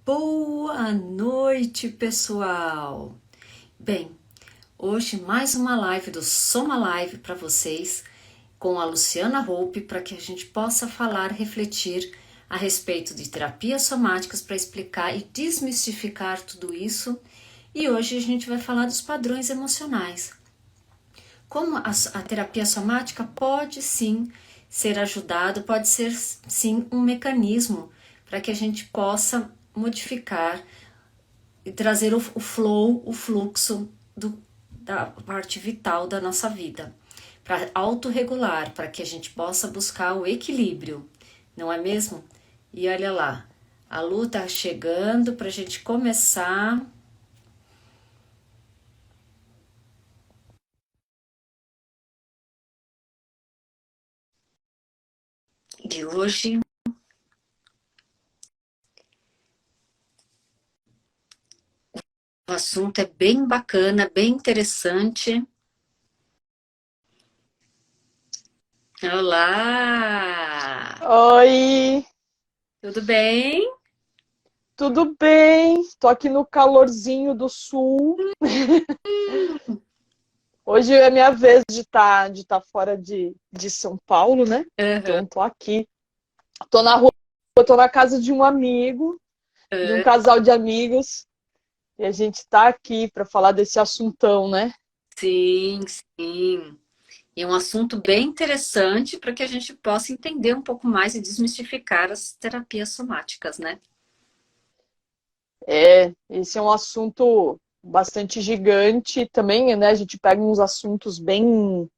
Boa noite, pessoal! Bem, hoje mais uma live do Soma Live para vocês com a Luciana Hope para que a gente possa falar, refletir a respeito de terapias somáticas para explicar e desmistificar tudo isso. E hoje a gente vai falar dos padrões emocionais. Como a terapia somática pode sim ser ajudado, pode ser sim um mecanismo para que a gente possa modificar e trazer o flow, o fluxo da parte vital da nossa vida, para autorregular, para que a gente possa buscar o equilíbrio, não é mesmo? E olha lá, a Lu tá chegando para a gente começar. E hoje o assunto é bem bacana, bem interessante. Olá! Oi, Tudo bem? tudo bem? Tô aqui no calorzinho do sul. Hoje é minha vez de tá fora de São Paulo, né? Uhum. Então tô aqui. Tô na rua, tô na casa de um amigo, de um casal de amigos, e a gente tá aqui para falar desse assuntão, né? Sim, sim. E um assunto bem interessante para que a gente possa entender um pouco mais e desmistificar as terapias somáticas, né? Esse é um assunto bastante gigante também, né? A gente pega uns assuntos bem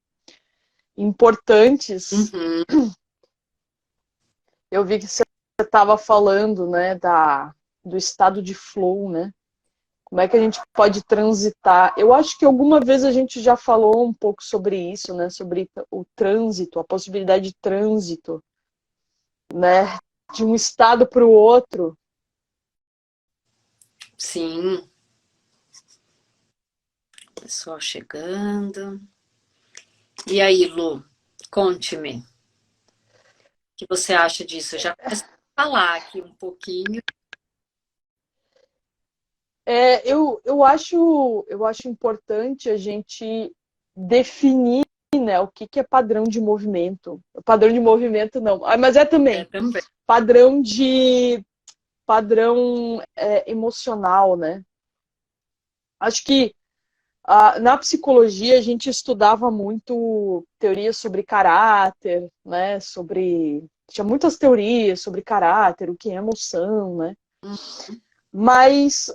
importantes. Uhum. Eu vi que você estava falando, né, do estado de flow, né? Como é que a gente pode transitar? Eu acho que alguma vez a gente já falou um pouco sobre isso, né? Sobre o trânsito, a possibilidade de trânsito, né? De um estado para o outro. Sim, pessoal chegando. E aí, Lu, conte-me, o que você acha disso? Eu já comecei a falar aqui um pouquinho. Eu acho importante a gente definir, né, o que é padrão de movimento. Padrão de movimento não, mas é É, também também. padrão de padrão emocional, né? Acho que na psicologia a gente estudava muito teorias sobre caráter, né? Tinha muitas teorias sobre caráter, o que é emoção, né? Mas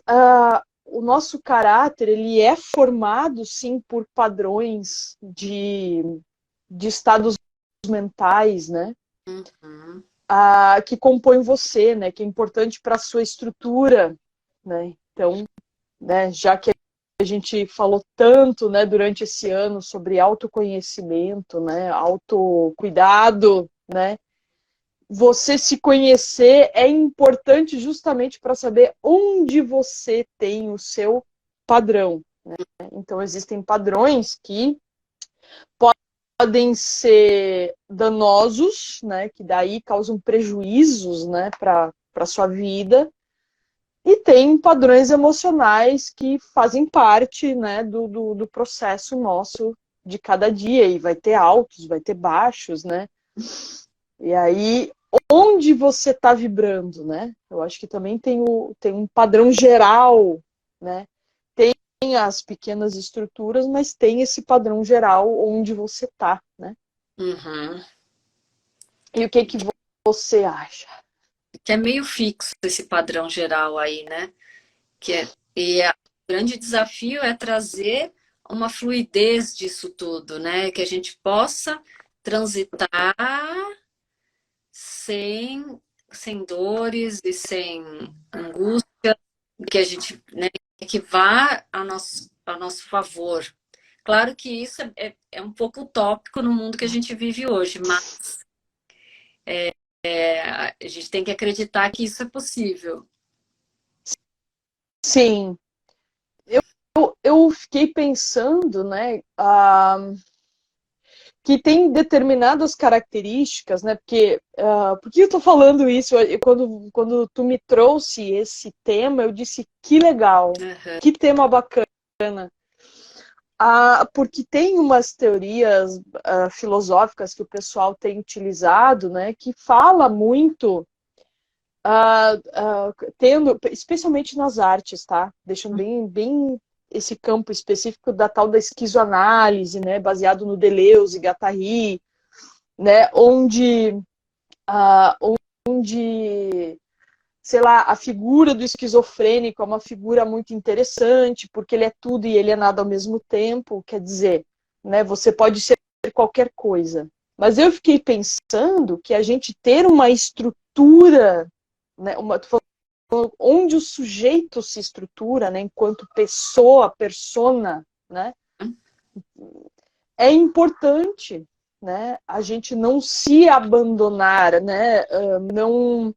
o nosso caráter ele é formado sim por padrões de estados mentais, né? Uhum. Que compõem você, né? Que é importante para a sua estrutura, né? Então, né? Já que a gente falou tanto, né, durante esse ano sobre autoconhecimento, né, autocuidado, né, você se conhecer é importante justamente para saber onde você tem o seu padrão. Então, existem padrões que podem ser danosos, né, que daí causam prejuízos, né, para a sua vida, e tem padrões emocionais que fazem parte, né, do processo nosso de cada dia, e vai ter altos, vai ter baixos, né? E aí, onde você está vibrando, né? Eu acho que também tem um padrão geral, né? Tem as pequenas estruturas, mas tem esse padrão geral onde você está, né? Uhum. E o que que você acha? Que é meio fixo esse padrão geral aí, né? O grande desafio é trazer uma fluidez disso tudo, né? Que a gente possa transitar sem, sem dores e sem angústia, que a gente, né, que vá a nosso favor. Claro que isso é um pouco utópico no mundo que a gente vive hoje, mas a gente tem que acreditar que isso é possível. Sim, eu fiquei pensando, né? que tem determinadas características, né? Porque, por que eu estou falando isso? Quando tu me trouxe esse tema, eu disse, que legal, que tema bacana. Porque tem umas teorias filosóficas que o pessoal tem utilizado, né? Que fala muito, especialmente nas artes, tá? Deixam bem esse campo específico da tal da esquizoanálise, né, baseado no Deleuze e Guattari, né, onde, sei lá, a figura do esquizofrênico é uma figura muito interessante, porque ele é tudo e ele é nada ao mesmo tempo, quer dizer, né, você pode ser qualquer coisa. Mas eu fiquei pensando que a gente ter uma estrutura, né, onde o sujeito se estrutura, né, enquanto pessoa, persona, né, é importante, né, a gente não se abandonar, né, não,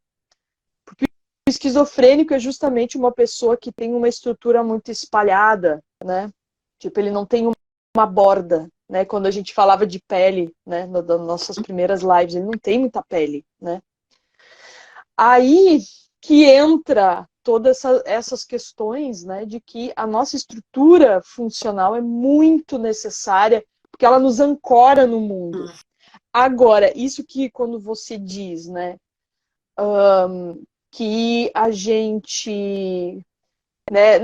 porque o esquizofrênico é justamente uma pessoa que tem uma estrutura muito espalhada, né, tipo, ele não tem uma borda, né, quando a gente falava de pele, né, nas nossas primeiras lives, ele não tem muita pele, né. Aí que entra todas essas questões, né, de que a nossa estrutura funcional é muito necessária, porque ela nos ancora no mundo. Agora, isso que quando você diz, né, que a gente, né,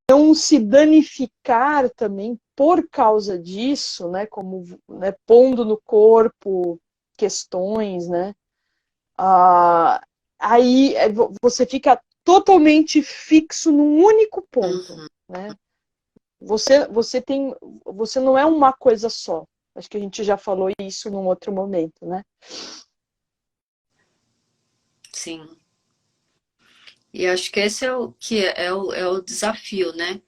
não se danificar também por causa disso, né, como, né, pondo no corpo questões, né, aí você fica totalmente fixo num único ponto, né? Você não é uma coisa só. Acho que a gente já falou isso num outro momento, né? Sim. E acho que esse é o que é o desafio, né?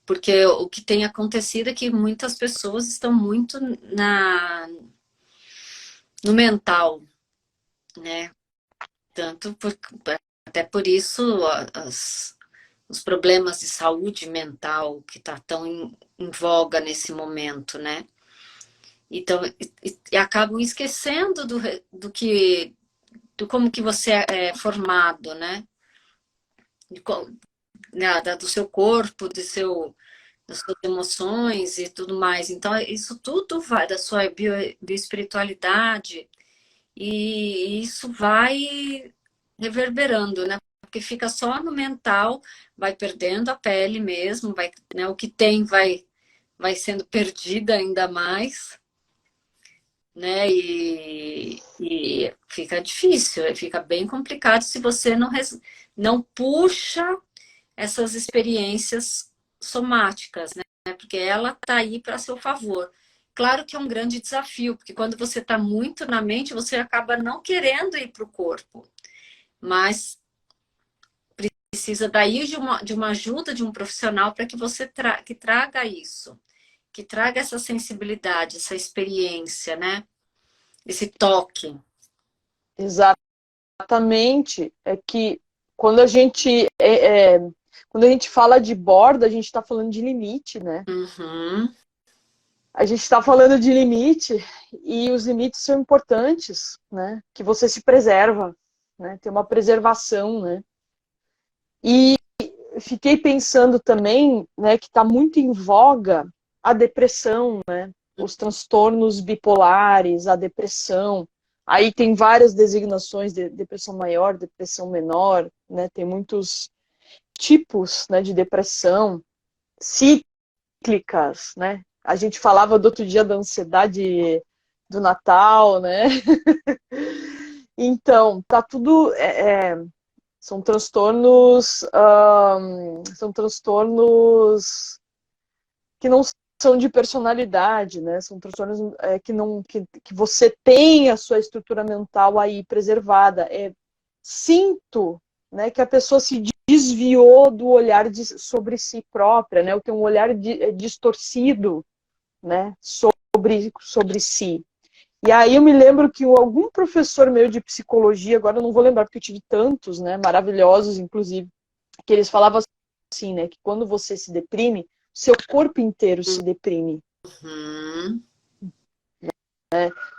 Porque o que tem acontecido é que muitas pessoas estão muito no mental, né? Até por isso os problemas de saúde mental que está tão em voga nesse momento, né? Então, e acabam esquecendo do como que você é formado, né? Do seu corpo, das suas emoções e tudo mais. Então, isso tudo vai da sua bioespiritualidade e isso vai reverberando, né? Porque fica só no mental, vai perdendo a pele mesmo, né? O que tem vai sendo perdida ainda mais, né? E fica difícil, fica bem complicado se você não puxa essas experiências somáticas, né? Porque ela está aí para seu favor. Claro que é um grande desafio, porque quando você está muito na mente, você acaba não querendo ir para o corpo, mas precisa daí de uma ajuda de um profissional para que você que traga isso, que traga essa sensibilidade, essa experiência, né? Esse toque. Exatamente. É que quando a gente quando a gente fala de borda, a gente está falando de limite, né? Uhum. A gente está falando de limite e os limites são importantes, né? Que você se preserva, né? Tem uma preservação, né? E fiquei pensando também, né, que está muito em voga a depressão, né? Os transtornos bipolares, a depressão. Aí tem várias designações de depressão maior, depressão menor, né? Tem muitos tipos, né, de depressão cíclicas, né? A gente falava do outro dia da ansiedade do Natal, né? Então, tá tudo são transtornos que não são de personalidade, né? São transtornos que você tem a sua estrutura mental aí preservada. Sinto, né, que a pessoa se desviou do olhar sobre si própria, né? Tem um olhar distorcido, né, sobre si. E aí eu me lembro que algum professor meu de psicologia, agora eu não vou lembrar porque eu tive tantos, né, maravilhosos inclusive, que eles falavam assim, né, que quando você se deprime, seu corpo inteiro se deprime. Uhum.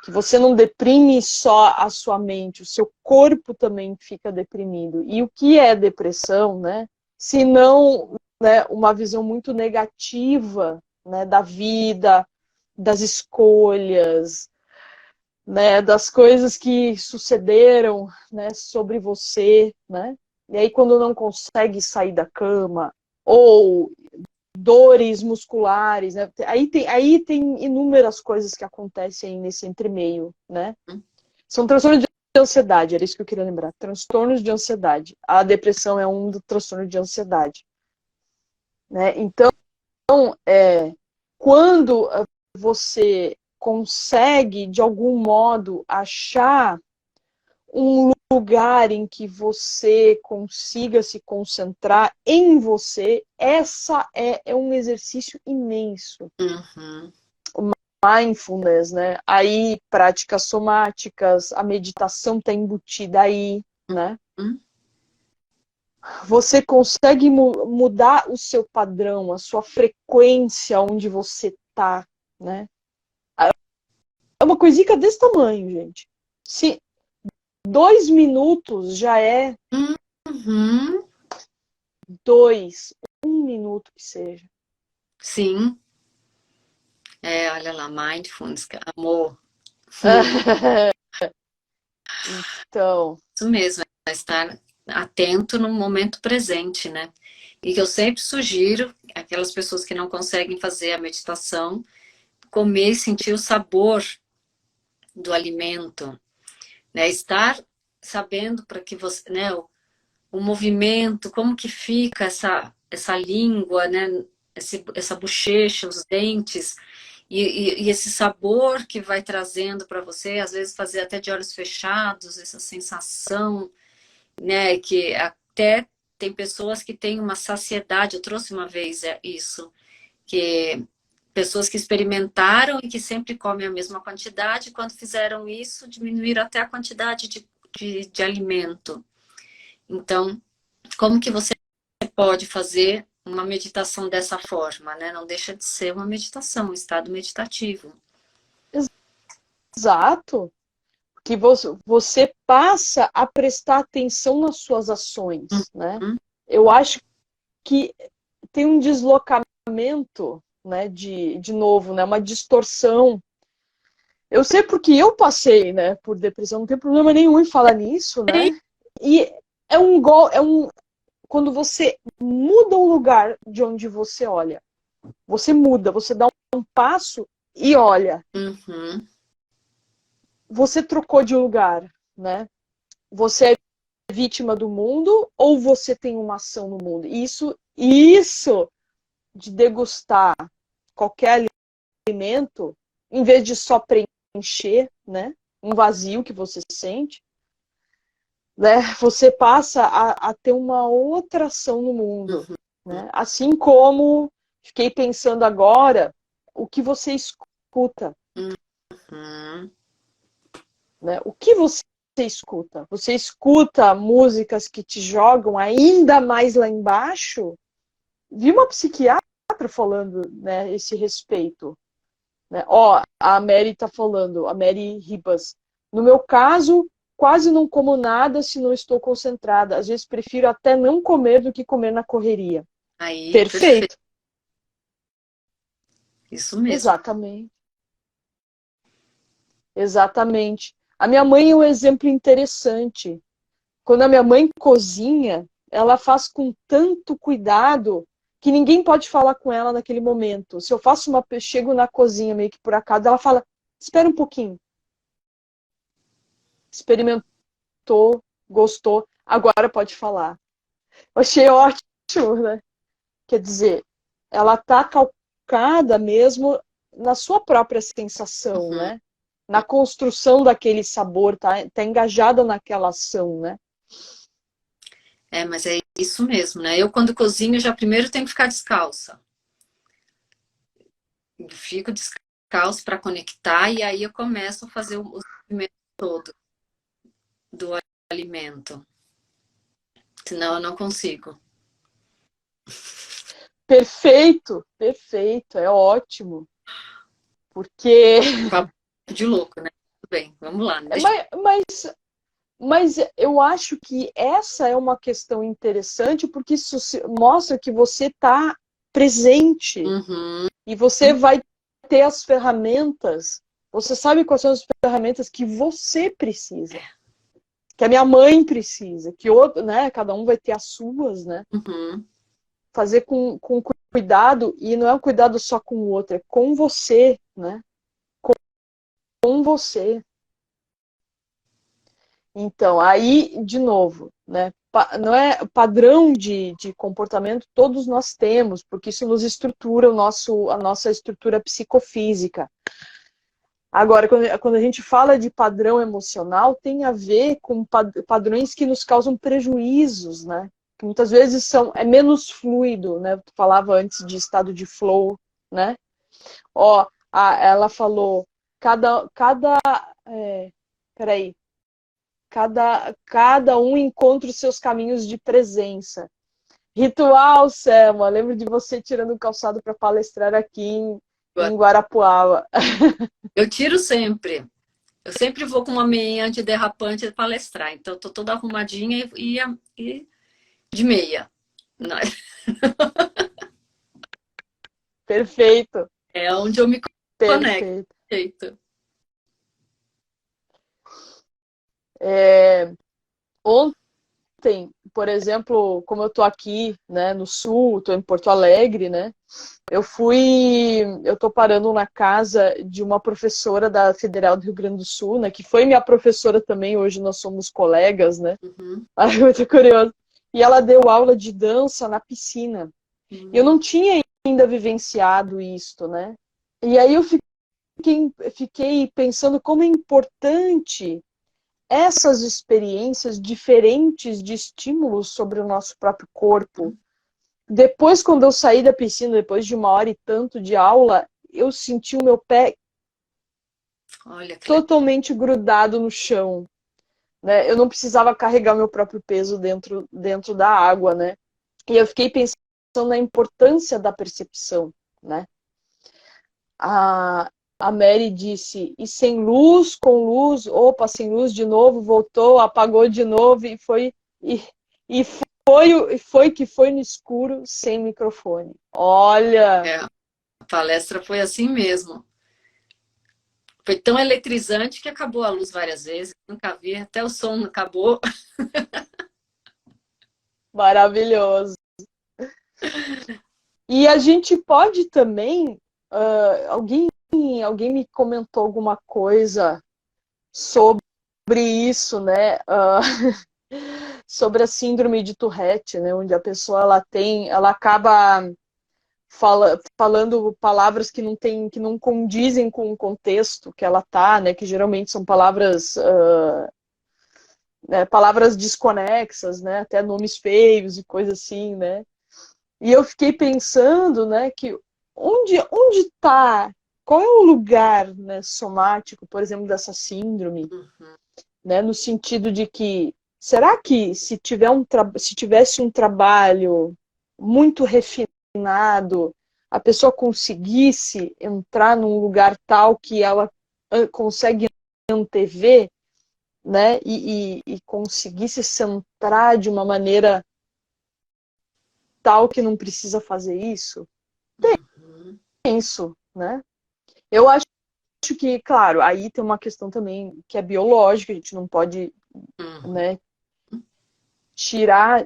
Que você não deprime só a sua mente, o seu corpo também fica deprimido. E o que é depressão, né? Se não, né, uma visão muito negativa, né, da vida, das escolhas, né, das coisas que sucederam, né, sobre você, né? E aí quando não consegue sair da cama, ou dores musculares, né? Aí tem inúmeras coisas que acontecem nesse entremeio, né? São transtornos de ansiedade, era isso que eu queria lembrar. Transtornos de ansiedade. A depressão é um do transtorno de ansiedade, né? Então, quando você consegue, de algum modo, achar um lugar em que você consiga se concentrar em você, essa é um exercício imenso. Uhum. O mindfulness, né? Aí, práticas somáticas, a meditação está embutida aí, né? Uhum. Você consegue mudar o seu padrão, a sua frequência onde você está, né? É uma coisinha desse tamanho, gente. Se 2 minutos já é Uhum. 1 minuto que seja. Sim. Olha lá, mindfulness, amor. Então, Isso mesmo, é estar atento no momento presente, né? E que eu sempre sugiro, aquelas pessoas que não conseguem fazer a meditação, comer e sentir o sabor do alimento, né? Estar sabendo para que você, né, o movimento, como que fica essa língua, né? Essa bochecha, os dentes, e esse sabor que vai trazendo para você, às vezes fazer até de olhos fechados, essa sensação, né? Que até tem pessoas que têm uma saciedade, eu trouxe uma vez isso, que pessoas que experimentaram e que sempre comem a mesma quantidade, quando fizeram isso, diminuíram até a quantidade de alimento. Então, como que você pode fazer uma meditação dessa forma, né? Não deixa de ser uma meditação, um estado meditativo. exato. Que você passa a prestar atenção nas suas ações, né? Uhum. Eu acho que tem um deslocamento, né, de novo, né, uma distorção. Eu sei porque eu passei, né, por depressão, não tem problema nenhum em falar nisso, né? E quando você muda o lugar de onde você olha, você muda, você dá um passo e olha, Uhum. você trocou de lugar, né? Você é vítima do mundo ou você tem uma ação no mundo? Isso de degustar qualquer alimento, em vez de só preencher, né, um vazio que você sente, né, você passa a ter uma outra ação no mundo, né? Assim como fiquei pensando agora, o que você escuta, Uhum. né? O que você escuta? Você escuta músicas que te jogam ainda mais lá embaixo? Vi uma psiquiatra falando, né, esse respeito. Né? Ó, a Mary está falando, a Mary Ribas. No meu caso, quase não como nada se não estou concentrada. Às vezes prefiro até não comer do que comer na correria. Aí, perfeito. Perfeito. Isso mesmo. Exatamente. Exatamente. A minha mãe é um exemplo interessante. Quando a minha mãe cozinha, ela faz com tanto cuidado que ninguém pode falar com ela naquele momento. Se eu chego na cozinha meio que por acaso, ela fala: espera um pouquinho. Experimentou, gostou, agora pode falar. Eu achei ótimo, né? Quer dizer, ela está calcada mesmo na sua própria sensação, Uhum. né? Na construção daquele sabor, tá engajada naquela ação, né? Mas é isso mesmo, né? Eu, quando cozinho, já primeiro tenho que ficar descalça. Eu fico descalço para conectar e aí eu começo a fazer o movimento todo do alimento. Senão eu não consigo. Perfeito, perfeito, é ótimo. Porque de louco, né? Tudo bem, vamos lá. É, Deixa... mas eu acho que essa é uma questão interessante, porque isso mostra que você está presente Uhum, e você vai ter as ferramentas. Você sabe quais são as ferramentas que você precisa, que a minha mãe precisa, que outro, né? Cada um vai ter as suas, né? uhum. Fazer com cuidado, e não é um cuidado só com o outro, é com você, né? Com você. Então, aí, de novo, né? Não é padrão de comportamento, todos nós temos, porque isso nos estrutura a nossa estrutura psicofísica. Agora, quando a gente fala de padrão emocional, tem a ver com padrões que nos causam prejuízos, né? Que muitas vezes é menos fluido, né? Tu falava antes de estado de flow, né? Ó, ela falou, é, peraí, cada um encontra os seus caminhos de presença. Ritual, Selma, lembro de você tirando o calçado para palestrar aqui em Guarapuava. Eu tiro sempre. Eu sempre vou com uma meia antiderrapante palestrar. Então, eu tô toda arrumadinha e de meia. Não, Perfeito, é onde eu me conecto. perfeito. Jeito. É, ontem, por exemplo, como eu tô aqui, né, no sul, tô em Porto Alegre, né, eu tô parando na casa de uma professora da Federal do Rio Grande do Sul, né, que foi minha professora também, hoje nós somos colegas, né, Uhum. ai, muito curioso. E ela deu aula de dança na piscina. Eu Uhum. não tinha ainda vivenciado isto, né, e aí eu fiquei pensando como é importante essas experiências diferentes de estímulos sobre o nosso próprio corpo. Depois, quando eu saí da piscina, depois de uma hora e tanto de aula, eu senti o meu pé Olha que legal. totalmente grudado no chão, né? Eu não precisava carregar meu próprio peso dentro da água, né? E eu fiquei pensando na importância da percepção, né? A, a Mary disse, e sem luz, com luz, opa, sem luz de novo, voltou, apagou de novo e foi que foi no escuro sem microfone. Olha, É, a palestra foi assim mesmo. Foi tão eletrizante que acabou a luz várias vezes. Nunca vi, até o som acabou. maravilhoso. E a gente pode também, alguém me comentou alguma coisa sobre isso, né? Sobre a síndrome de Tourette, né? Onde a pessoa ela acaba falando palavras que não condizem com o contexto que ela tá, né? Que geralmente são palavras, né, palavras desconexas, né? Até nomes feios e coisas assim, né? E eu fiquei pensando, né, que onde está, qual é o lugar, né, somático, por exemplo, dessa síndrome, Uhum. né, no sentido de que será que se tivesse um trabalho muito refinado, a pessoa conseguisse entrar num lugar tal que ela consegue antever, né, e conseguisse centrar de uma maneira tal que não precisa fazer isso? Uhum. Penso, né? Eu acho que, claro, aí tem uma questão também que é biológica, a gente não pode, Uhum. né, tirar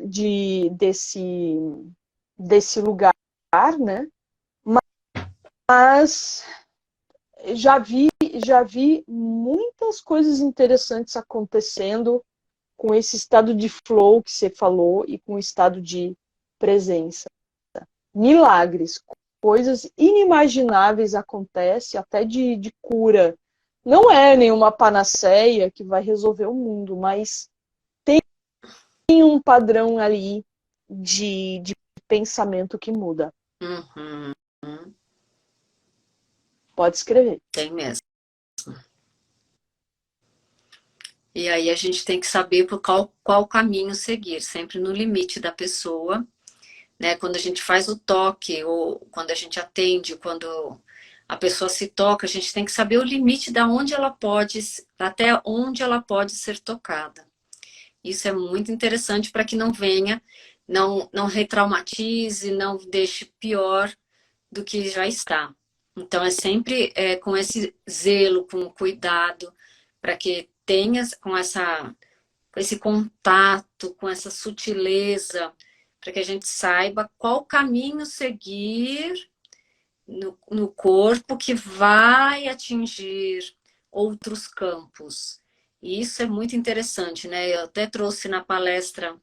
desse lugar, né? Mas já vi, já vi muitas coisas interessantes acontecendo com esse estado de flow que você falou e com o estado de presença. Milagres, coisas inimagináveis acontecem, até de cura. Não é nenhuma panaceia que vai resolver o mundo, mas tem um padrão ali de pensamento que muda. Uhum. Pode escrever. Tem mesmo. E aí a gente tem que saber por qual caminho seguir, sempre no limite da pessoa, né? Quando a gente faz o toque, ou quando a gente atende, quando a pessoa se toca, a gente tem que saber o limite da onde ela pode, até onde ela pode ser tocada. Isso é muito interessante para que não venha, não retraumatize, não deixe pior do que já está. Então é sempre com esse zelo, com cuidado, para que tenha com esse contato, com essa sutileza, para que a gente saiba qual caminho seguir no corpo que vai atingir outros campos. E isso é muito interessante, né? Eu até trouxe na palestra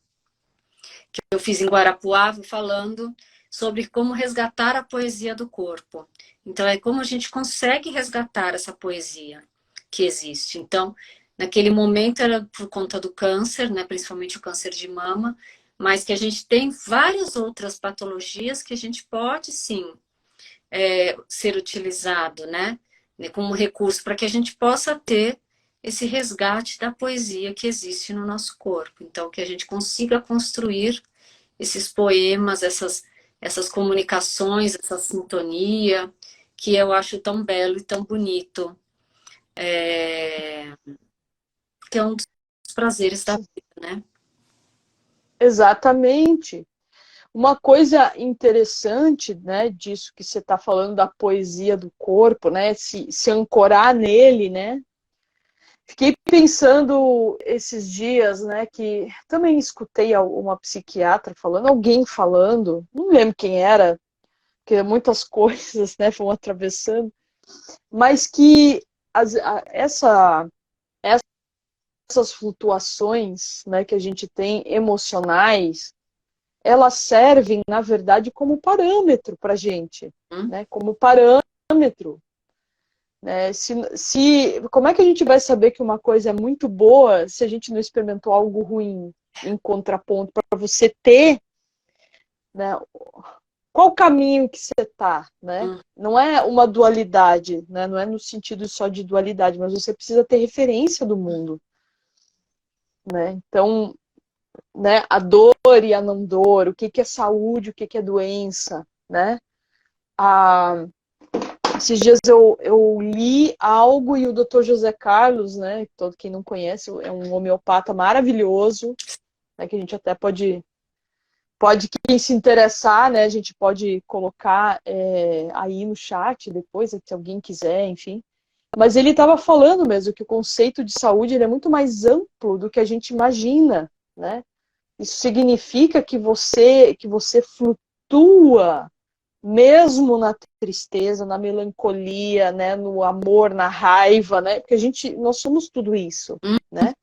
que eu fiz em Guarapuava falando sobre como resgatar a poesia do corpo. Então, é como a gente consegue resgatar essa poesia que existe. Então, naquele momento era por conta do câncer, né? Principalmente o câncer de mama, mas que a gente tem várias outras patologias que a gente pode, sim, ser utilizado, né? Como recurso para que a gente possa ter esse resgate da poesia que existe no nosso corpo. Então, que a gente consiga construir esses poemas, essas comunicações, essa sintonia, que eu acho tão belo e tão bonito. Que é um dos prazeres da vida, né? Exatamente. Uma coisa interessante, né, disso que você está falando da poesia do corpo, né, se ancorar nele, né. Fiquei pensando esses dias, né, que também escutei uma psiquiatra falando, alguém falando, não lembro quem era, porque muitas coisas, né, foram atravessando, mas que essas flutuações, né, que a gente tem emocionais, elas servem, na verdade, como parâmetro para a gente, né? Como parâmetro. Né? Como é que a gente vai saber que uma coisa é muito boa se a gente não experimentou algo ruim em contraponto para você ter, né? Qual o caminho que você está, né? Não é uma dualidade, né? Não é no sentido só de dualidade, mas você precisa ter referência do mundo, né? Então, né? A dor e a não dor, o que é saúde, o que é doença, né? Esses dias eu li algo e o Dr. José Carlos, né? Todo quem não conhece, é um homeopata maravilhoso, né? Que a gente até pode quem se interessar, né? A gente pode colocar aí no chat depois, se alguém quiser, enfim. Mas ele estava falando mesmo que o conceito de saúde ele é muito mais amplo do que a gente imagina, né? Isso significa que você flutua mesmo na tristeza, na melancolia, né, no amor, na raiva, né? Porque nós somos tudo isso, né?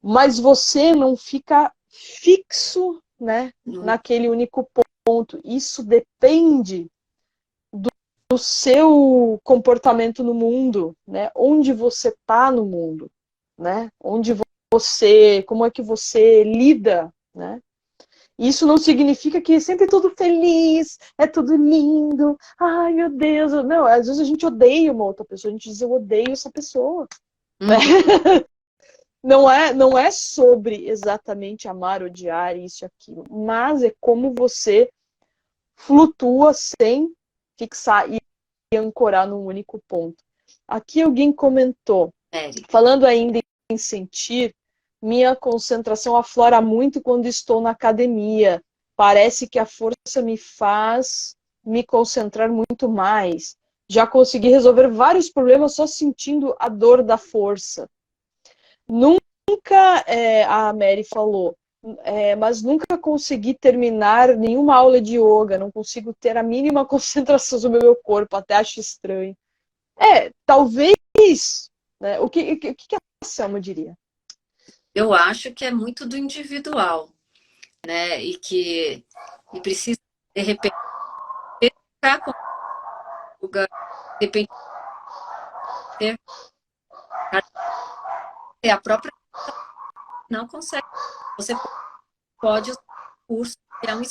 Mas você não fica fixo, né, naquele único ponto. Isso depende do seu comportamento no mundo, né? Onde você está no mundo, né? Como é que você lida, né? Isso não significa que é sempre tudo feliz, é tudo lindo, ai meu Deus. Não, às vezes a gente odeia uma outra pessoa, a gente diz eu odeio essa pessoa. Né? Não é sobre exatamente amar, odiar, isso e aquilo, mas é como você flutua sem fixar e ancorar num único ponto. Aqui alguém comentou, falando ainda em sentir, minha concentração aflora muito quando estou na academia. Parece que a força me faz me concentrar muito mais. Já consegui resolver vários problemas só sentindo a dor da força. Nunca, a Mary falou, mas nunca consegui terminar nenhuma aula de yoga. Não consigo ter a mínima concentração sobre o meu corpo. Até acho estranho. Talvez, né? O que a Selma diria? Eu acho que é muito do individual, né? E precisa, de repente, ficar com o yoga, de repente, ter a própria não consegue. Você pode usar o curso que é um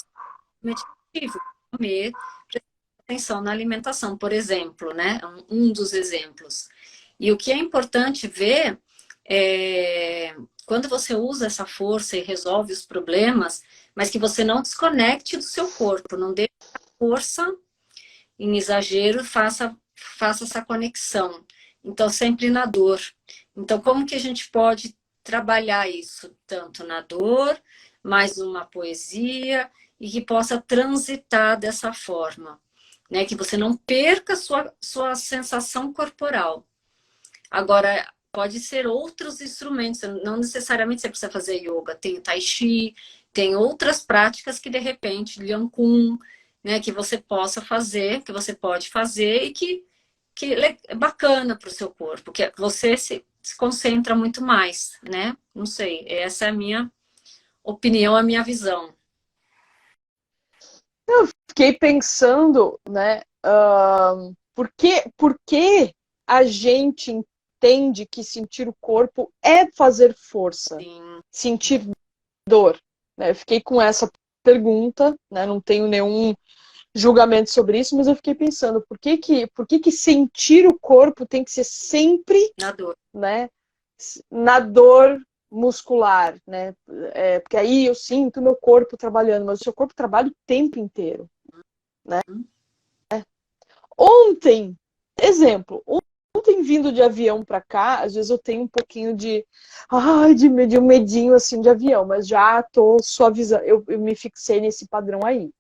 meditativo, comer, prestar atenção na alimentação, por exemplo, né? Um dos exemplos. E o que é importante ver é quando você usa essa força e resolve os problemas, mas que você não desconecte do seu corpo, não deixe a força em exagero faço essa conexão. Então, sempre na dor. Então, como que a gente pode trabalhar isso? Tanto na dor, mais uma poesia, e que possa transitar dessa forma. Né? Que você não perca sua sensação corporal. Agora, pode ser outros instrumentos, não necessariamente você precisa fazer yoga. Tem o tai chi, tem outras práticas que, de repente, Liang Kun, né, que você possa fazer, que você pode fazer e que é bacana para o seu corpo, que você se concentra muito mais, né? Não sei, essa é a minha opinião, a minha visão. Eu fiquei pensando, né, por que a gente entende que sentir o corpo é fazer força, Sim. sentir dor? Né? Eu fiquei com essa pergunta, né, não tenho nenhum julgamento sobre isso, mas eu fiquei pensando, por que sentir o corpo tem que ser sempre, Na dor. né, na dor muscular, né? Porque aí eu sinto o meu corpo trabalhando, mas o seu corpo trabalha o tempo inteiro, né? Ontem, exemplo, ontem vindo de avião para cá, às vezes eu tenho um pouquinho de um medinho assim de avião, mas já tô suavizando, eu me fixei nesse padrão aí.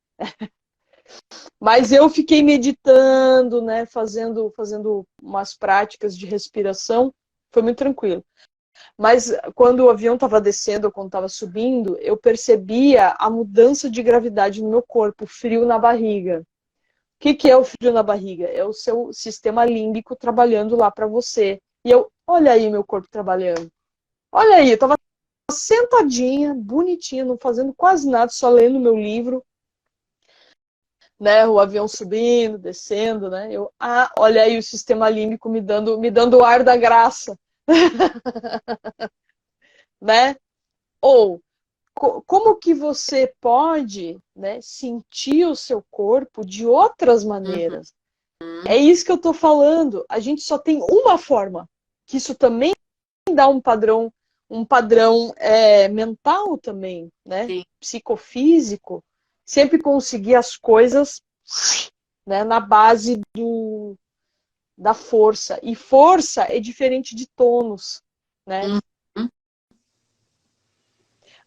Mas eu fiquei meditando, né, fazendo umas práticas de respiração, foi muito tranquilo. Mas quando o avião estava descendo, ou quando estava subindo, eu percebia a mudança de gravidade no meu corpo, o frio na barriga. O que é o frio na barriga? É o seu sistema límbico trabalhando lá para você. E eu, olha aí meu corpo trabalhando. Olha aí, eu estava sentadinha, bonitinha, não fazendo quase nada, só lendo meu livro, né? O avião subindo, descendo, né? Eu, olha aí o sistema límbico me dando o ar da graça, né? Ou como que você pode, né, sentir o seu corpo de outras Uhum. maneiras? É isso que eu estou falando. A gente só tem uma forma, que isso também dá um padrão mental também, né? Sim. Psicofísico. Sempre conseguir as coisas, né, na base da força. E força é diferente de tônus, né? Uhum.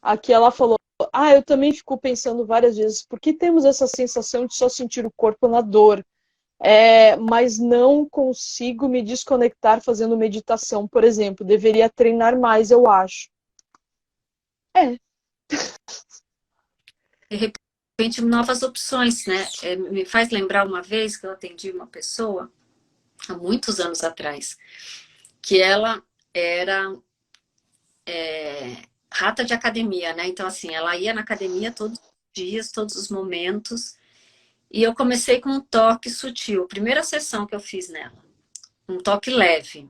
Aqui ela falou, eu também fico pensando várias vezes, por que temos essa sensação de só sentir o corpo na dor? Mas não consigo me desconectar fazendo meditação, por exemplo. Deveria treinar mais, eu acho. É. De repente, novas opções, né? Me faz lembrar uma vez que eu atendi uma pessoa, há muitos anos atrás, que ela era rata de academia, né? Então, assim, ela ia na academia todos os dias, todos os momentos, e eu comecei com um toque sutil. Primeira sessão que eu fiz nela, um toque leve,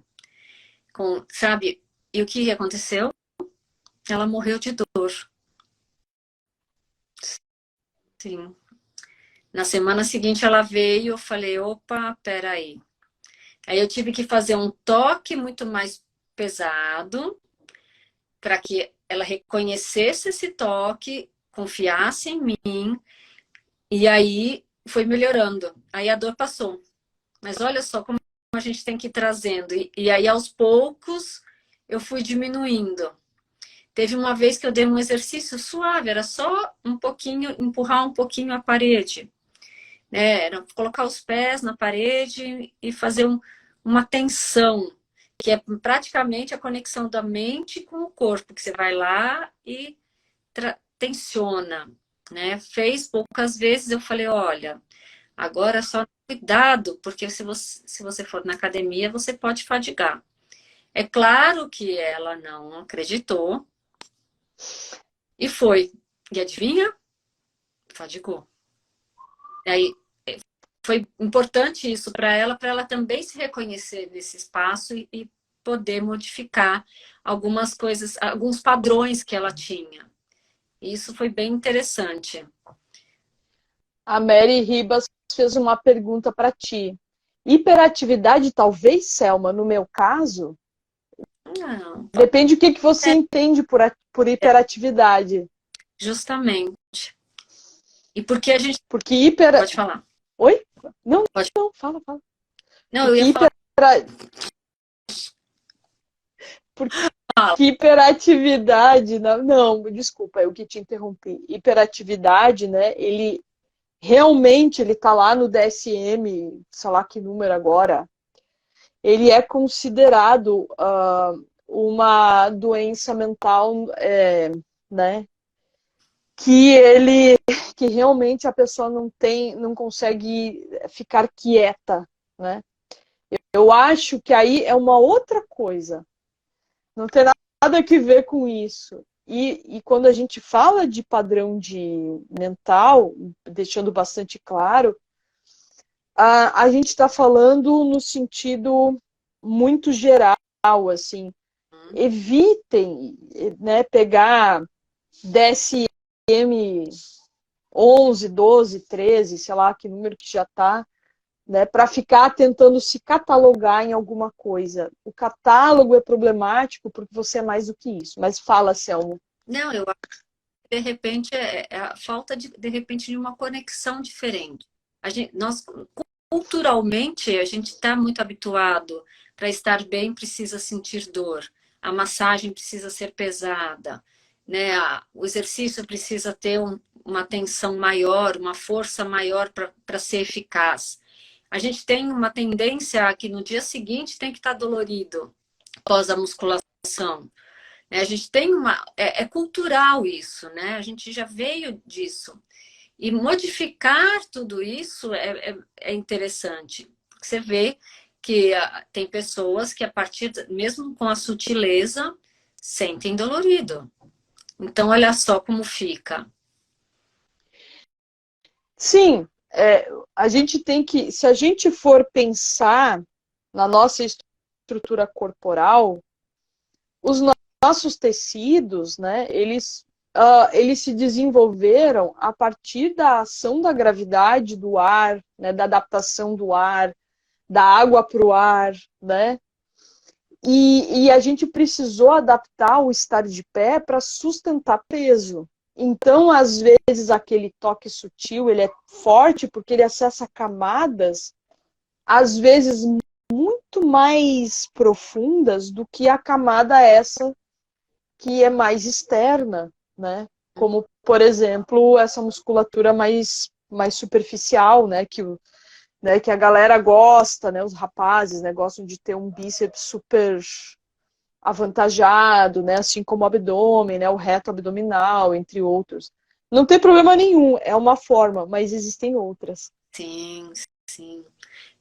sabe? E o que aconteceu? Ela morreu de dor. Sim. Na semana seguinte ela veio, eu falei, opa, peraí. Aí eu tive que fazer um toque muito mais pesado para que ela reconhecesse esse toque, confiasse em mim, e aí foi melhorando. Aí a dor passou. Mas olha só como a gente tem que ir trazendo. E aí, aos poucos, eu fui diminuindo. Teve uma vez que eu dei um exercício suave, era só um pouquinho, empurrar um pouquinho a parede. Né? Era colocar os pés na parede e fazer uma tensão, que é praticamente a conexão da mente com o corpo, que você vai lá e tensiona. Né? Fez poucas vezes, eu falei, olha, agora só cuidado, porque se você for na academia, você pode fadigar. É claro que ela não acreditou e foi. E adivinha? Fadigou. E aí foi importante isso para ela também se reconhecer nesse espaço e poder modificar algumas coisas, alguns padrões que ela tinha. Isso foi bem interessante. A Mary Ribas fez uma pergunta para ti. Hiperatividade, talvez, Selma, no meu caso? Não, Depende do que você é, entende por hiperatividade. justamente. E porque a gente Porque hiper... pode falar. Oi? Não, Pode. não, fala. Não, eu Porque, ia falar. porque hiperatividade, não, desculpa, eu que te interrompi. Hiperatividade, né? Ele realmente ele tá lá no DSM, sei lá que número agora. Ele é considerado uma doença mental, né? Que realmente a pessoa não consegue ficar quieta, né? Eu acho que aí é uma outra coisa. Não tem nada a ver com isso. E quando a gente fala de padrão de mental, deixando bastante claro, a gente está falando no sentido muito geral, assim. Evitem, né, pegar DSM 11, 12, 13, sei lá que número que já está, né, para ficar tentando se catalogar em alguma coisa. O catálogo é problemático porque você é mais do que isso. Mas fala, Selmo. Não, eu acho que de repente é a falta de repente de uma conexão diferente. Nós culturalmente a gente está muito habituado para estar bem precisa sentir dor, a massagem precisa ser pesada, né? O exercício precisa ter uma tensão maior, uma força maior para ser eficaz. A gente tem uma tendência a que no dia seguinte tem que estar dolorido após a musculação. A gente tem uma. É cultural isso, né? A gente já veio disso. E modificar tudo isso é interessante. Porque você vê que tem pessoas que, a partir, mesmo com a sutileza, sentem dolorido. Então, olha só como fica. Sim, a gente tem que, se a gente for pensar na nossa estrutura corporal, os nossos tecidos, né, eles se desenvolveram a partir da ação da gravidade do ar, né, da adaptação do ar, da água para o ar, né? E a gente precisou adaptar o estar de pé para sustentar peso. Então, às vezes, aquele toque sutil, ele é forte porque ele acessa camadas, às vezes, muito mais profundas do que a camada essa que é mais externa, né? Como, por exemplo, essa musculatura mais superficial, né? Que a galera gosta, né? Os rapazes, né? Gostam de ter um bíceps super avantajado, né? Assim como o abdômen, né? O reto abdominal, entre outros. Não tem problema nenhum, é uma forma, mas existem outras. Sim, sim.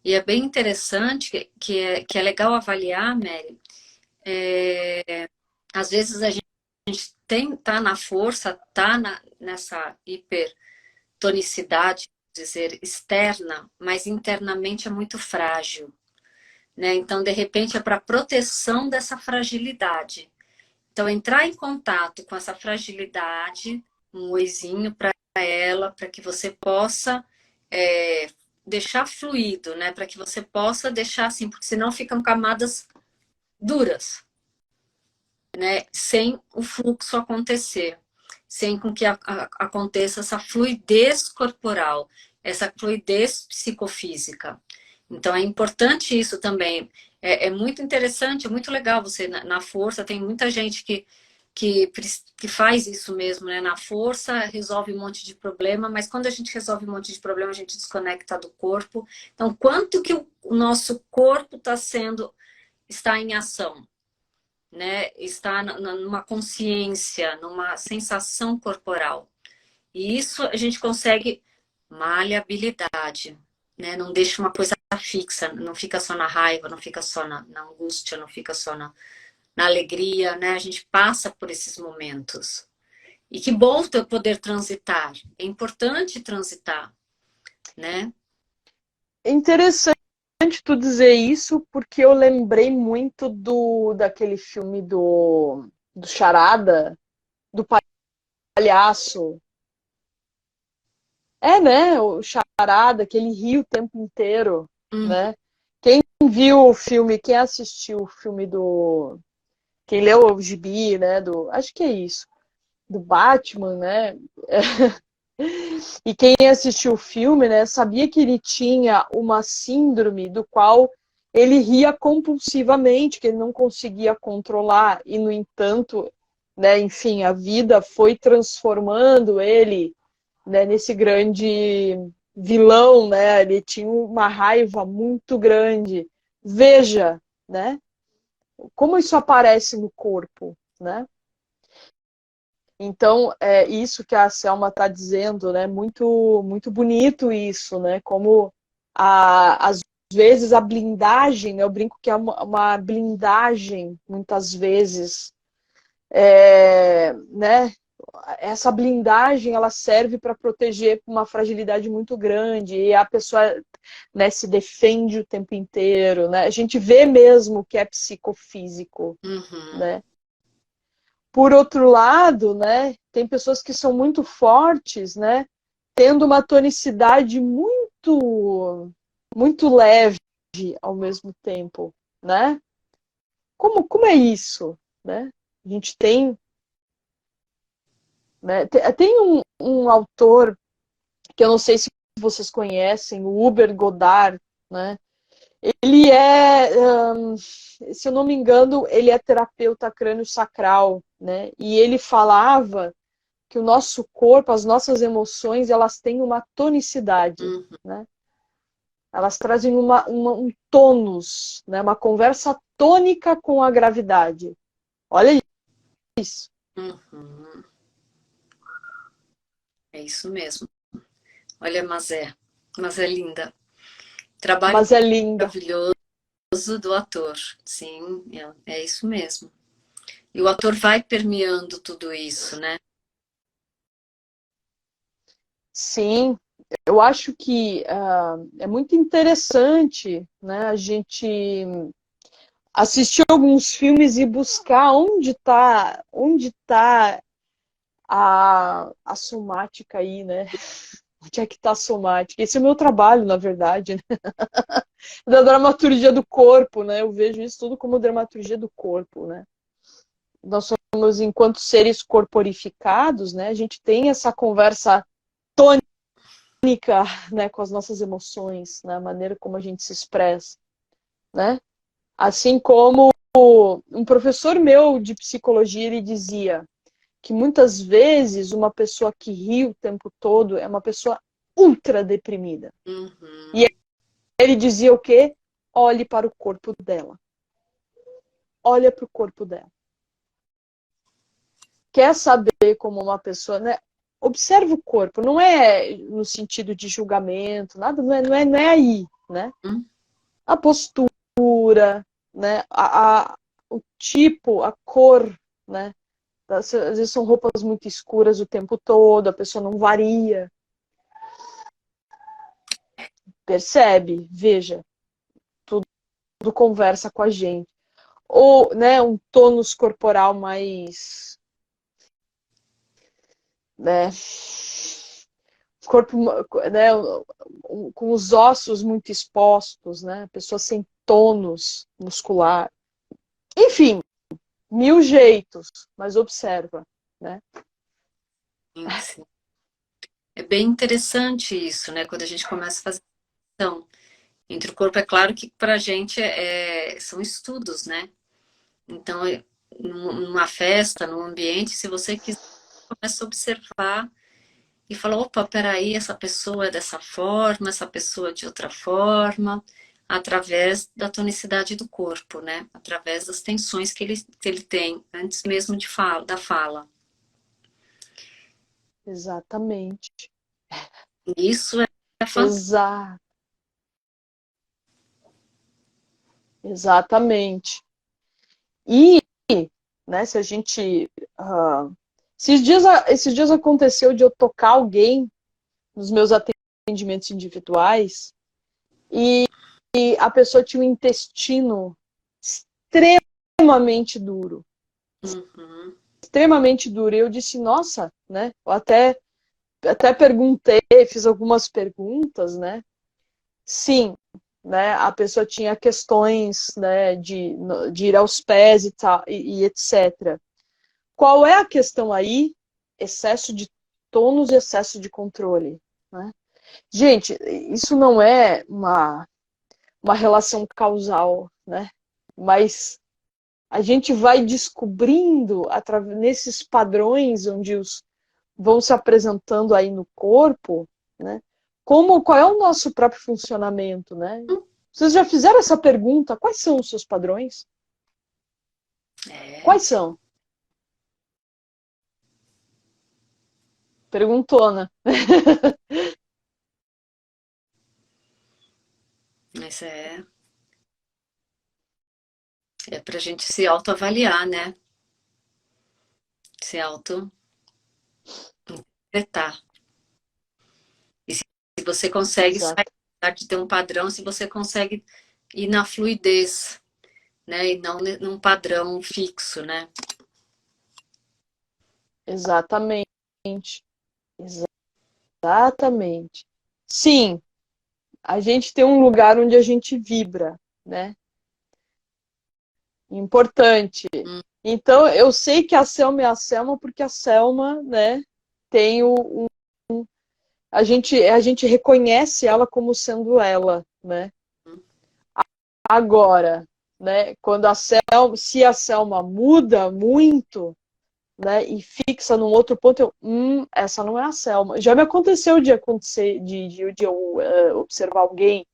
E é bem interessante que é legal avaliar, Mary. Às vezes a gente tá na força, nessa hipertonicidade, dizer, externa, mas internamente é muito frágil. Né? Então, de repente, é para proteção dessa fragilidade. Então, entrar em contato com essa fragilidade, um oizinho para ela, para que você possa deixar fluido, né? Para que você possa deixar assim, porque senão ficam camadas duras, né? Sem o fluxo acontecer, sem com que aconteça essa fluidez corporal, essa fluidez psicofísica. Então é importante isso também. É muito interessante, é muito legal você na força. Tem muita gente que faz isso mesmo, né? Na força resolve um monte de problema, mas quando a gente resolve um monte de problema, a gente desconecta do corpo. Então, quanto que o nosso corpo está em ação, né? Está numa consciência, numa sensação corporal. E isso a gente consegue maleabilidade, né? Não deixa uma coisa fixa, não fica só na raiva, não fica só na angústia, não fica só na alegria, né? A gente passa por esses momentos. E que bom poder transitar. É importante transitar, né? É interessante tu dizer isso, porque eu lembrei muito daquele filme do Charada, do palhaço. É, né? O Charada, que ele ri o tempo inteiro, Hum, né? Quem viu o filme, quem assistiu o filme quem leu o gibi, né? Acho que é isso. Do Batman, né? E quem assistiu o filme, né? Sabia que ele tinha uma síndrome do qual ele ria compulsivamente, que ele não conseguia controlar, e, no entanto, né, enfim, a vida foi transformando ele, né, nesse grande vilão, né? Ele tinha uma raiva muito grande. Veja, né? Como isso aparece no corpo, né? Então, é isso que a Selma está dizendo, né? Muito bonito isso, né? Como às vezes a blindagem, né? Eu brinco que é uma blindagem, muitas vezes, né? Essa blindagem ela serve para proteger uma fragilidade muito grande e a pessoa, né, se defende o tempo inteiro, né? A gente vê mesmo que é psicofísico, Uhum. né? Por outro lado, né, tem pessoas que são muito fortes, né, tendo uma tonicidade muito leve ao mesmo tempo, né? Como é isso, né? A gente tem, né, tem um autor que eu não sei se vocês conhecem, o Hubert Godard, né? Ele se eu não me engano, ele é terapeuta crânio-sacral, né? E ele falava que o nosso corpo, as nossas emoções, elas têm uma tonicidade, Uhum. né? Elas trazem um tônus, né? Uma conversa tônica com a gravidade. Olha isso. Uhum. É isso mesmo. Olha, mas é linda. Trabalho Mas é linda. maravilhoso do ator. Sim, é isso mesmo. E o ator vai permeando tudo isso, né? Sim, eu acho que é muito interessante, né, a gente assistir alguns filmes e buscar onde tá a somática aí, né? Onde é que está a somática? Esse é o meu trabalho, na verdade, né? Da dramaturgia do corpo, né? Eu vejo isso tudo como dramaturgia do corpo, né? Nós somos, enquanto seres corporificados, né? A gente tem essa conversa tônica, né? Com as nossas emoções, né? A maneira como a gente se expressa, né? Assim como um professor meu de psicologia, ele dizia que muitas vezes uma pessoa que ri o tempo todo é uma pessoa ultra deprimida. E Uhum. ele dizia o quê? Olhe para o corpo dela. Olha para o corpo dela. Quer saber como uma pessoa, né? Observa o corpo, não é no sentido de julgamento, nada, não é aí, né? Uhum. A postura, né? O tipo, a cor, né? Às vezes são roupas muito escuras o tempo todo, a pessoa não varia. Percebe? Veja, tudo conversa com a gente. Ou, né, um tônus corporal mais, né, corpo, né, com os ossos muito expostos, né, pessoa sem tônus muscular. Enfim, mil jeitos, mas observa, né? Sim, sim. É bem interessante isso, né? Quando a gente começa a fazer ação entre o corpo, é claro que para a gente são estudos, né? Então, numa festa, num ambiente, se você quiser, começa a observar e fala, opa, peraí, essa pessoa é dessa forma, essa pessoa é de outra forma, através da tonicidade do corpo, né? Através das tensões que ele tem, antes mesmo da fala. Exatamente. Isso é fantástico. Exa Exatamente. E, né, se a gente. Esses dias aconteceu de eu tocar alguém nos meus atendimentos individuais e a pessoa tinha um intestino extremamente duro. Uhum. Extremamente duro. E eu disse, nossa, né? Eu até perguntei, fiz algumas perguntas, né? Sim, né? A pessoa tinha questões, né, de ir aos pés e tal, e etc. Qual é a questão aí? Excesso de tônus e excesso de controle, né? Gente, isso não é uma relação causal, né? Mas a gente vai descobrindo nesses padrões onde vão se apresentando aí no corpo, né? Qual é o nosso próprio funcionamento, né? Vocês já fizeram essa pergunta? Quais são os seus padrões? É, Quais são? Perguntona. mas é pra gente se autoavaliar, né? Se auto-interpretar. E se você consegue sair Exato, de ter um padrão, se você consegue ir na fluidez, né? E não num padrão fixo, né? exatamente, exatamente. Sim, a gente tem um lugar onde a gente vibra, né? Importante. Hum, Então, eu sei que a Selma é a Selma porque a Selma, né, tem a gente reconhece ela como sendo ela, né? Agora, né, se a Selma muda muito, né, e fixa num outro ponto, essa não é a Selma. Já me aconteceu de eu observar alguém,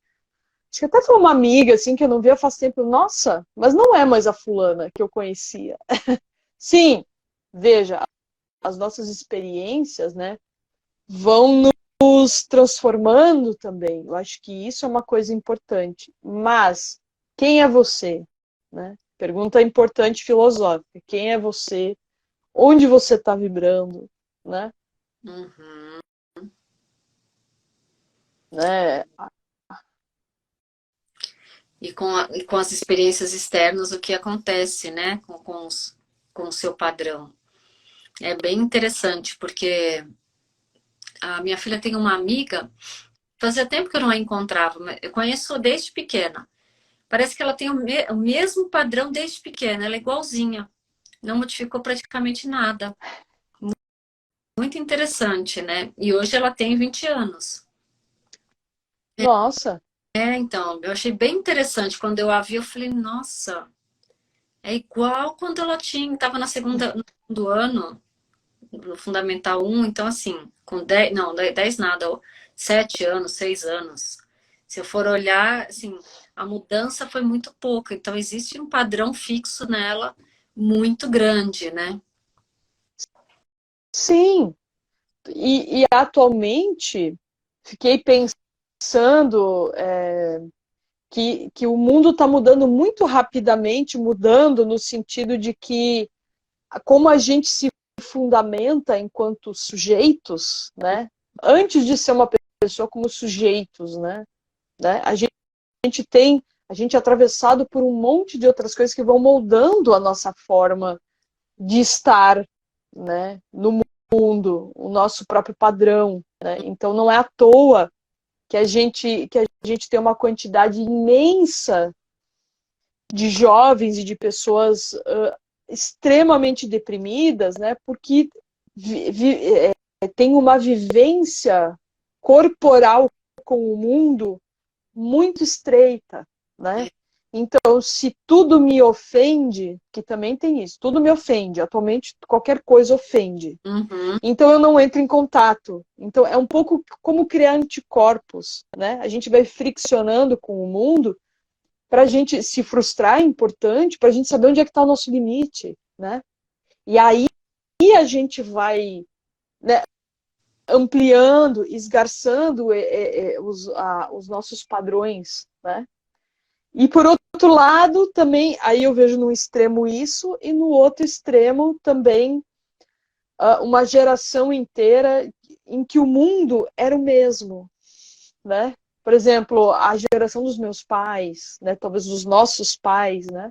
acho que até foi uma amiga, assim, que eu não via faz tempo, nossa, mas não é mais a fulana que eu conhecia. Sim, veja, as nossas experiências, né, vão nos transformando também. Eu acho que isso é uma coisa importante. Mas quem é você? Né? Pergunta importante filosófica. Quem é você? Onde você está vibrando? Né? uhum. Né? E com as experiências externas, o que acontece, né? Com o seu padrão. É bem interessante, porque a minha filha tem uma amiga, fazia tempo que eu não a encontrava, mas eu conheço desde pequena. Parece que ela tem o mesmo padrão desde pequena, ela é igualzinha, não modificou praticamente nada. Muito interessante, né? E hoje ela tem 20 anos. Nossa, É, então, eu achei bem interessante. Quando eu a vi, eu falei, nossa, é igual quando ela estava no segundo ano, no Fundamental 1, então assim, com 10, não, 10 nada, 7 anos, 6 anos. Se eu for olhar, assim, a mudança foi muito pouca, então existe um padrão fixo nela muito grande, né? sim. E atualmente, fiquei pensando que o mundo está mudando muito rapidamente, mudando no sentido de que como a gente se fundamenta enquanto sujeitos, né? Antes de ser uma pessoa como sujeitos, né? A gente é atravessado por um monte de outras coisas que vão moldando a nossa forma de estar, né? No mundo, o nosso próprio padrão, né? Então não é à toa que a gente tem uma quantidade imensa de jovens e de pessoas extremamente deprimidas, né? Porque tem uma vivência corporal com o mundo muito estreita, né? Então, se tudo me ofende, que também tem isso, tudo me ofende. Atualmente, qualquer coisa ofende. Uhum, Então, eu não entro em contato. Então, é um pouco como criar anticorpos, né? A gente vai friccionando com o mundo para a gente se frustrar, é importante, para a gente saber onde é que está o nosso limite, né? E aí a gente vai, né, ampliando, esgarçando os nossos padrões, né? E por outro lado, também, aí eu vejo num extremo isso, e no outro extremo também uma geração inteira em que o mundo era o mesmo, né? Por exemplo, a geração dos meus pais, né? Talvez dos nossos pais, né?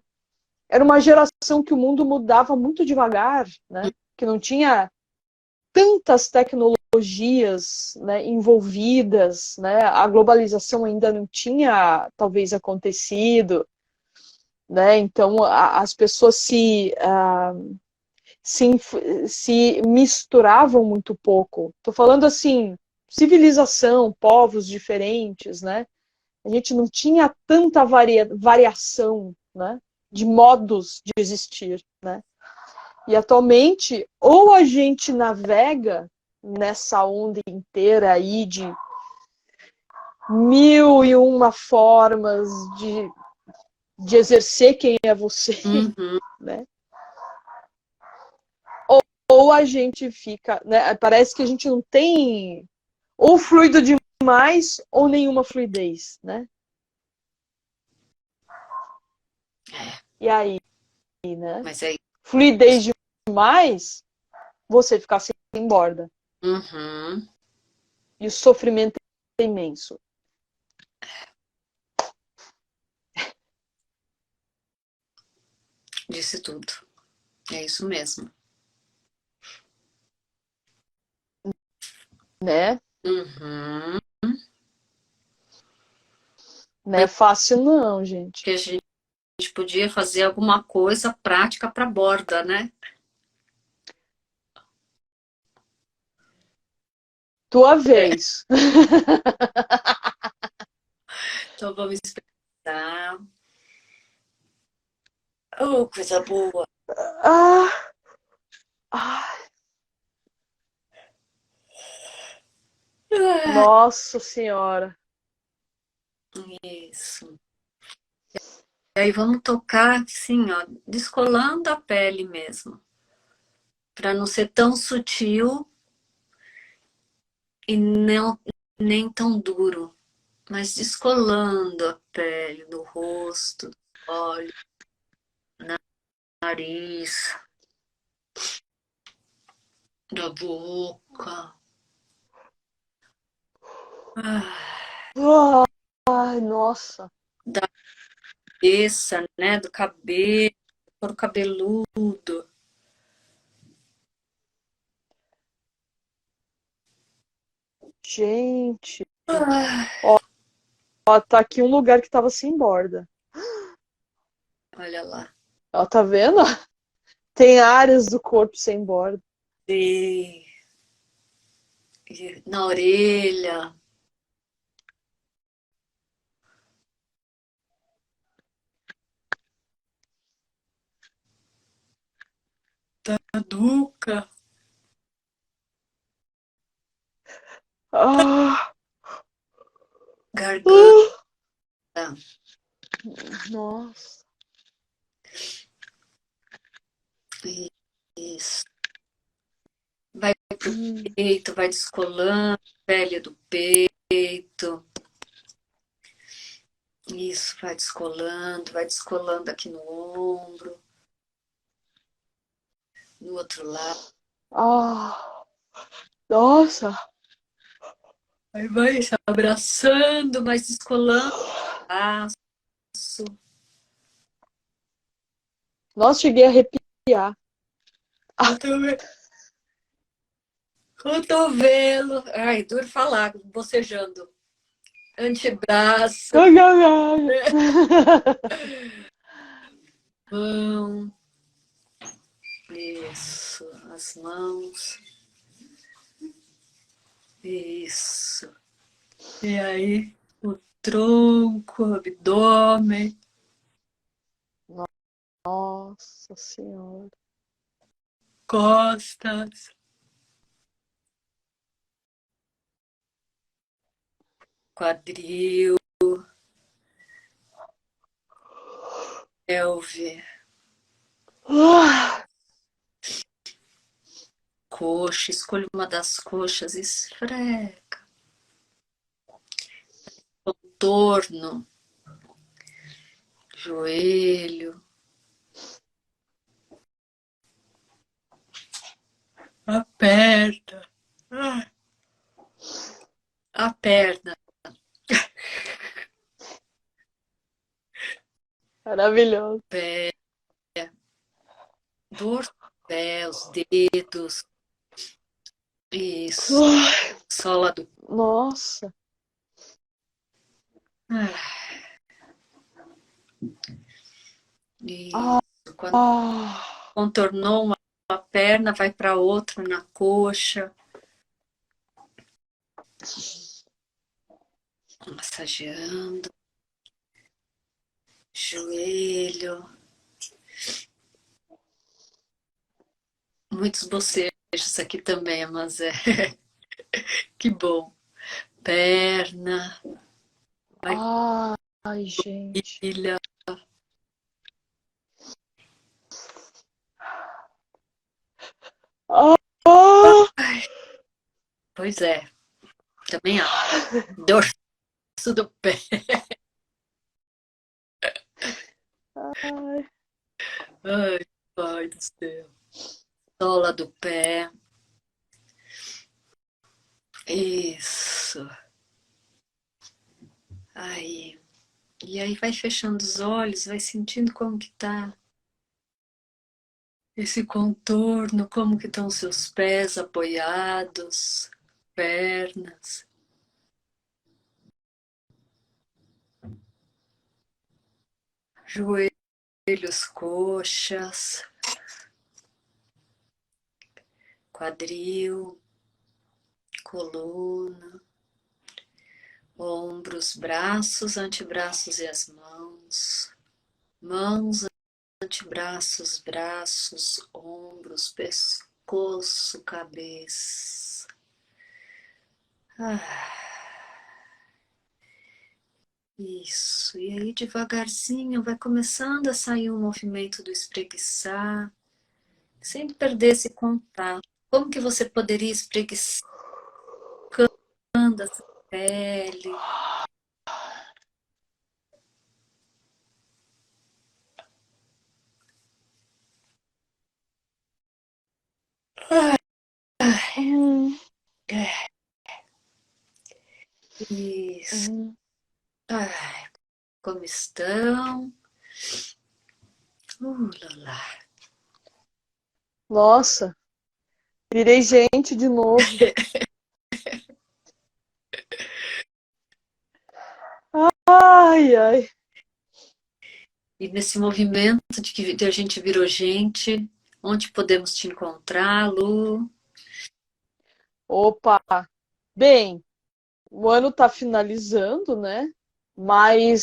Era uma geração que o mundo mudava muito devagar, né? Que não tinha tantas tecnologias, né, envolvidas, né? A globalização ainda não tinha talvez acontecido, né? Então as pessoas se, se misturavam muito pouco. Estou falando assim, civilização, povos diferentes, né? a gente não tinha tanta variação, né, de modos de existir, né? E atualmente, ou a gente navega nessa onda inteira aí de mil e uma formas de exercer quem é você, Uhum. né? Ou a gente fica, né? Parece que a gente não tem ou fluido demais ou nenhuma fluidez, né? E aí, né? Mas é Fluidez isso. demais, você ficar sem borda. Uhum. E o sofrimento é imenso. Disse tudo. É isso mesmo. Né? Uhum. Não é fácil não, gente. Que a gente podia fazer alguma coisa prática para borda, né? Tua vez. Então vamos experimentar. Oh, coisa boa. Ah, ah, nossa Senhora. Isso. E aí vamos tocar assim, ó, descolando a pele mesmo, para não ser tão sutil e não nem tão duro, mas descolando a pele do rosto, do olho, nariz, da boca. Ai, nossa. Da cabeça, né? Do cabelo, do couro cabeludo. Gente. Ah, Ó, tá aqui um lugar que tava sem borda. olha lá. Ó, tá vendo? Tem áreas do corpo sem borda. E na orelha, na nuca. Ah, Garganta. nossa. Isso. Vai pro Hum. peito, vai descolando a pele do peito. Isso, vai descolando aqui no ombro, no outro lado. Ah, nossa. Aí vai se abraçando, mas descolando o braço, Nossa, cheguei a arrepiar. cotovelo. Ai, duro falar, bocejando. Antebraço, mão. Isso, as mãos. Isso. E aí, o tronco, o abdômen, Nossa Senhora. costas, quadril, pelve, Ah, coxa. Escolha uma das coxas, esfrega. Contorno, joelho, aperta. A perna, maravilhoso. pé, dorso, pé, os dedos. Isso. Ah, Sola do. nossa. Isso. Quando Ah, contornou uma perna, vai para outra na coxa. Massageando. joelho, muitos bocejos aqui também, mas é que bom. Perna, Ai, gente. ilha. Ah, Pois é, também há. Dorso do pé. ai. Ai, pai do céu. Sola do pé. Isso. Aí. E aí vai fechando os olhos, vai sentindo como que tá esse contorno, como que estão seus pés apoiados, pernas, joelhos, coxas, quadril, coluna, ombros, braços, antebraços e as mãos, mãos, antebraços, braços, ombros, pescoço, cabeça. Isso. E aí devagarzinho vai começando a sair um movimento do espreguiçar, sem perder esse contato. Como que você poderia espreguiçando essa pele? Hum, Isso. hum. Ai, como estão? Lá. Nossa, virei gente de novo. Ai, ai. E nesse movimento de que a gente virou gente, onde podemos te encontrar, Lu? Opa. Bem, o ano está finalizando, né? Mas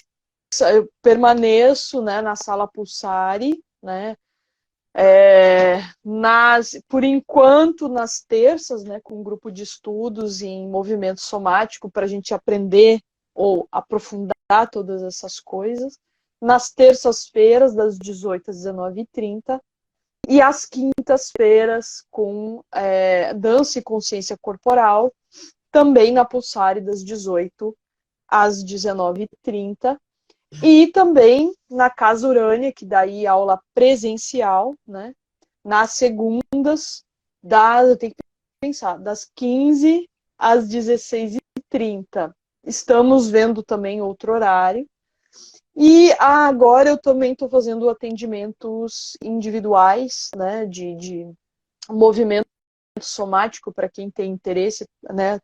eu permaneço, né, na Sala Pulsari, né? Por enquanto, nas terças, né, com um grupo de estudos em movimento somático para a gente aprender ou aprofundar todas essas coisas. Nas terças-feiras, das 18 às 19h30, e às quintas-feiras com dança e consciência corporal, também na Pulsari, das 18 às 19h30. E também na Casa Urânia, que daí aula presencial, né? Nas segundas, eu tenho que pensar, das 15 às 16h30. Estamos vendo também outro horário. E agora eu também estou fazendo atendimentos individuais, né? De movimento somático para quem tem interesse, né?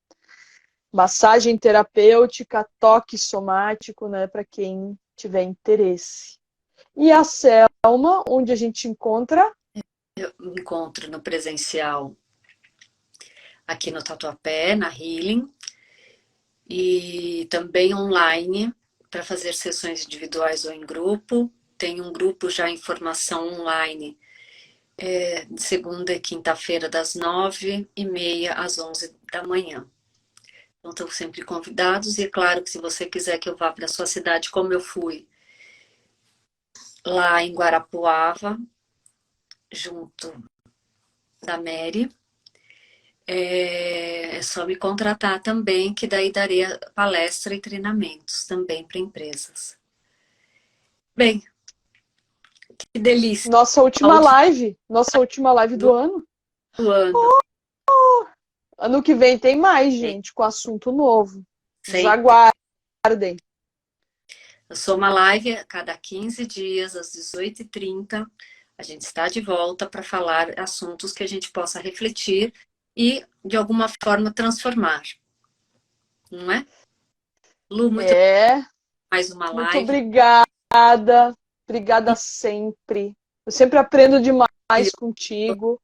Massagem terapêutica, toque somático, né? Para quem tiver interesse. E a Selma, onde a gente encontra? Eu me encontro no presencial aqui no Tatuapé, na Healing, e também online para fazer sessões individuais ou em grupo. Tem um grupo já em formação online de segunda e quinta-feira, das 9h30 às 11 da manhã. Então, estão sempre convidados, e é claro que se você quiser que eu vá para a sua cidade, como eu fui lá em Guarapuava, junto da Mary, é só me contratar também, que daí daria palestra e treinamentos também para empresas. Bem, que delícia. Nossa última live do ano. Do ano. Ano que vem tem mais, gente, com assunto novo. Nos Sempre. aguardem. Eu sou uma live a cada 15 dias, às 18h30. A gente está de volta para falar assuntos que a gente possa refletir e, de alguma forma, transformar. Não é? Lu, muito mais uma Muito live. obrigada. Obrigada sempre. Eu sempre aprendo demais contigo.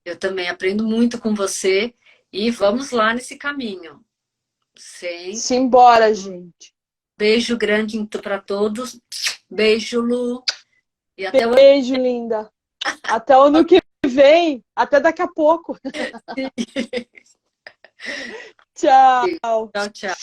Eu também aprendo muito com você e vamos lá nesse caminho. Sem Simbora, gente. Beijo grande para todos. Beijo, Lu. E até o Beijo, linda. Até o ano que vem. Até daqui a pouco. Tchau. Tchau, tchau.